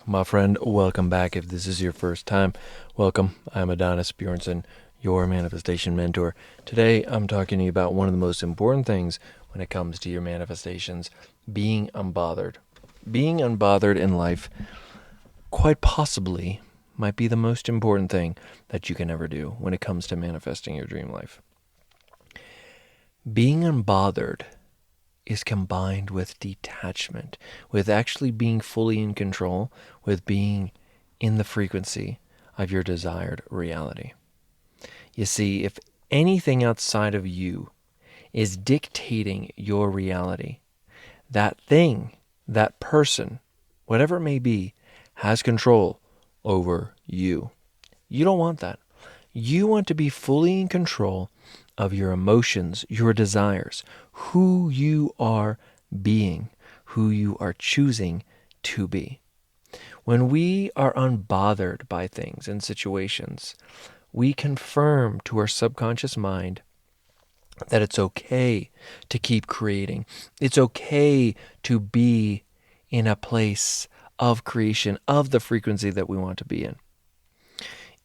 My friend, welcome back. If this is your first time, welcome. I'm Adonis Bjornson, your manifestation mentor. Today, I'm talking to you about one of the most important things when it comes to your manifestations, being unbothered. Being unbothered in life, quite possibly, might be the most important thing that you can ever do when it comes to manifesting your dream life. Being unbothered is combined with detachment, with actually being fully in control, with being in the frequency of your desired reality. You see, if anything outside of you is dictating your reality, that thing, that person, whatever it may be, has control over you. You don't want that. You want to be fully in control of your emotions, your desires, who you are being, who you are choosing to be. When we are unbothered by things and situations, we confirm to our subconscious mind that it's okay to keep creating. It's okay to be in a place of creation, of the frequency that we want to be in.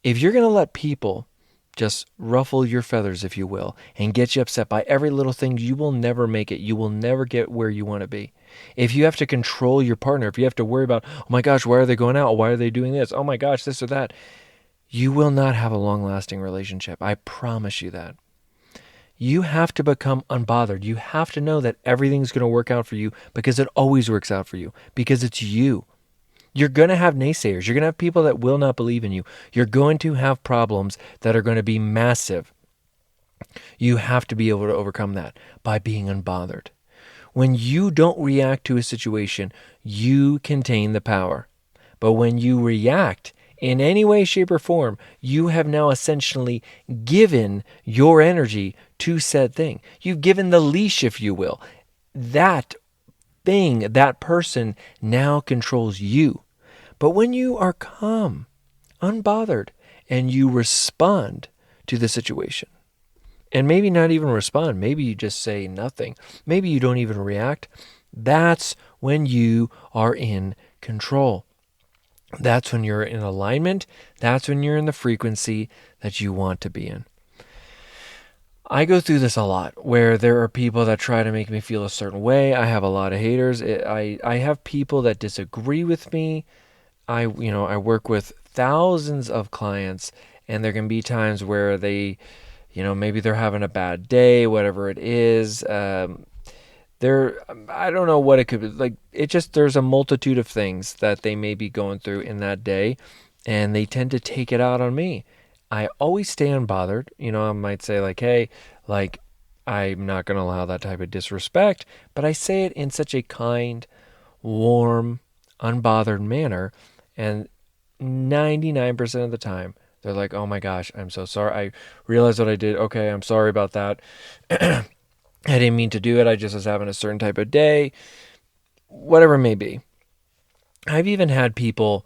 If you're going to let people just ruffle your feathers, if you will, and get you upset by every little thing, you will never make it. You will never get where you want to be. If you have to control your partner, if you have to worry about, oh my gosh, why are they going out? Why are they doing this? Oh my gosh, this or that. You will not have a long-lasting relationship. I promise you that. You have to become unbothered. You have to know that everything's going to work out for you because it always works out for you because it's you. You're going to have naysayers. You're going to have people that will not believe in you. You're going to have problems that are going to be massive. You have to be able to overcome that by being unbothered. When you don't react to a situation, you contain the power. But when you react in any way, shape, or form, you have now essentially given your energy to said thing. You've given the leash, if you will. That thing, that person now controls you. But when you are calm, unbothered, and you respond to the situation, and maybe not even respond, maybe you just say nothing, maybe you don't even react, that's when you are in control. That's when you're in alignment. That's when you're in the frequency that you want to be in. I go through this a lot where there are people that try to make me feel a certain way. I have a lot of haters. I have people that disagree with me. I work with thousands of clients, and there can be times where they, maybe they're having a bad day, whatever it is. I don't know what it could be. Like, there's a multitude of things that they may be going through in that day, and they tend to take it out on me. I always stay unbothered. I might say like, hey, like, I'm not going to allow that type of disrespect, but I say it in such a kind, warm, unbothered manner. And 99% of the time, they're like, oh my gosh, I'm so sorry. I realized what I did. Okay, I'm sorry about that. I didn't mean to do it. I just was having a certain type of day, whatever it may be. I've even had people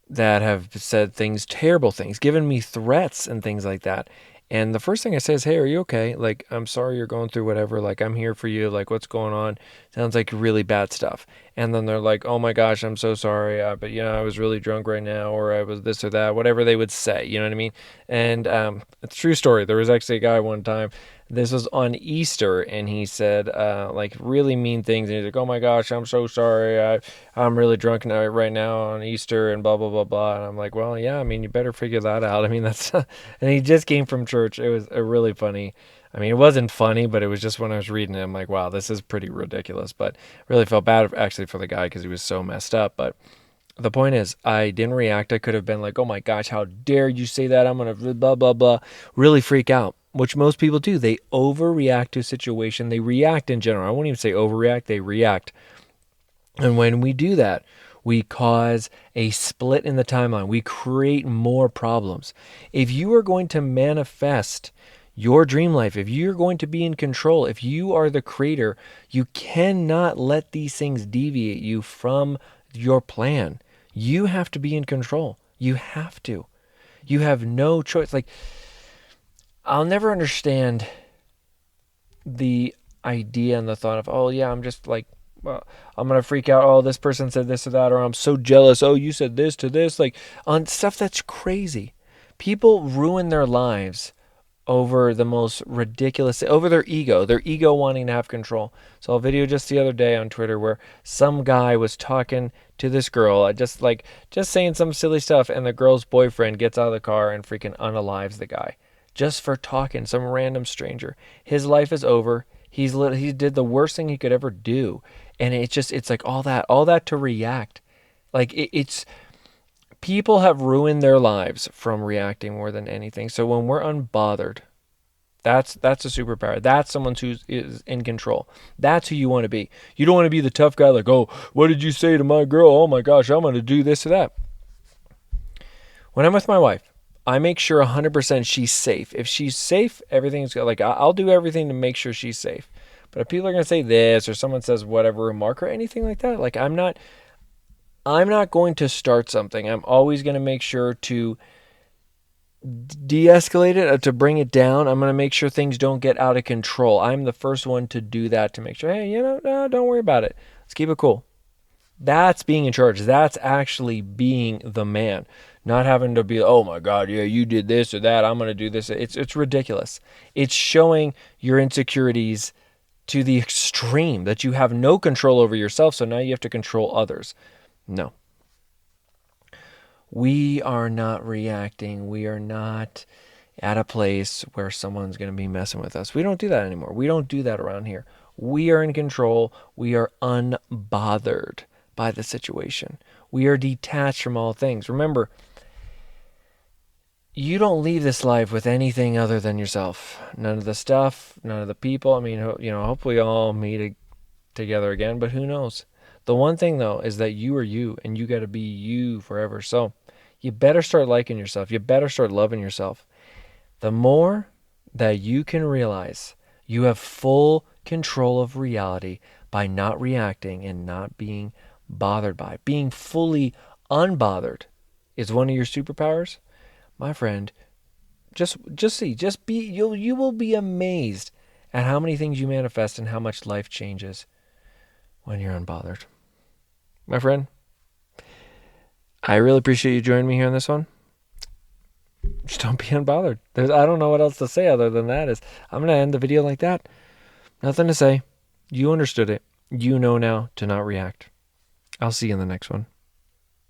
that have said things, terrible things, given me threats and things like that. And the first thing I say is, hey, are you okay? Like, I'm sorry you're going through whatever. Like, I'm here for you. Like, what's going on? Sounds like really bad stuff. And then they're like, oh my gosh, I'm so sorry. But, I was really drunk right now, or I was this or that, whatever they would say. You know what I mean? And it's a true story. There was actually a guy one time. This was on Easter, and he said like really mean things. And he's like, "Oh my gosh, I'm so sorry. I'm really drunk now, right now on Easter, and blah blah blah blah." And I'm like, "Well, yeah. I mean, you better figure that out. I mean, that's." And he just came from church. It was a really funny. I mean, it wasn't funny, but it was just when I was reading it, I'm like, "Wow, this is pretty ridiculous." But really felt bad actually for the guy because he was so messed up. But the point is, I didn't react. I could have been like, oh my gosh, how dare you say that? I'm going to blah, blah, blah. Really freak out, which most people do. They overreact to a situation. They react in general. I won't even say overreact. They react. And when we do that, we cause a split in the timeline. We create more problems. If you are going to manifest your dream life, if you're going to be in control, if you are the creator, you cannot let these things deviate you from your plan. You have to be in control. You have to. You have no choice. Like, I'll never understand the idea and the thought of, oh, yeah, I'm just like I'm going to freak out. Oh, this person said this or that, or I'm so jealous. Oh, you said this to this. Like, on stuff that's crazy. People ruin their lives over the most ridiculous, over their ego wanting to have control. Saw a video just the other day on Twitter where some guy was talking to this girl, just saying some silly stuff, and the girl's boyfriend gets out of the car and freaking unalives the guy just for talking, some random stranger. His life is over. He did the worst thing he could ever do, and it's like all that to react. Like it's people have ruined their lives from reacting more than anything. So when we're unbothered, that's a superpower. That's someone who is in control. That's who you want to be. You don't want to be the tough guy like, oh, what did you say to my girl? Oh my gosh, I'm going to do this or that. When I'm with my wife, I make sure 100% she's safe. If she's safe, everything's good. Like, I'll do everything to make sure she's safe. But if people are going to say this or someone says whatever remark or anything like that, like I'm not going to start something. I'm always going to make sure to de-escalate it, to bring it down. I'm going to make sure things don't get out of control. I'm the first one to do that, to make sure, hey, no, don't worry about it. Let's keep it cool. That's being in charge. That's actually being the man. Not having to be, oh my God, yeah, you did this or that, I'm going to do this. It's ridiculous. It's showing your insecurities to the extreme, that you have no control over yourself, so now you have to control others. No. We are not reacting. We are not at a place where someone's going to be messing with us. We don't do that anymore. We don't do that around here. We are in control. We are unbothered by the situation. We are detached from all things. Remember, you don't leave this life with anything other than yourself. None of the stuff, none of the people. I mean, hopefully all meet together again, but who knows? The one thing, though, is that you are you, and you got to be you forever. So you better start liking yourself. You better start loving yourself. The more that you can realize you have full control of reality by not reacting and not being bothered by it. Being fully unbothered is one of your superpowers. My friend, just be, you will be amazed at how many things you manifest and how much life changes when you're unbothered. My friend, I really appreciate you joining me here on this one. Just don't be unbothered. I don't know what else to say other than that. I'm going to end the video like that. Nothing to say. You understood it. You know now to not react. I'll see you in the next one.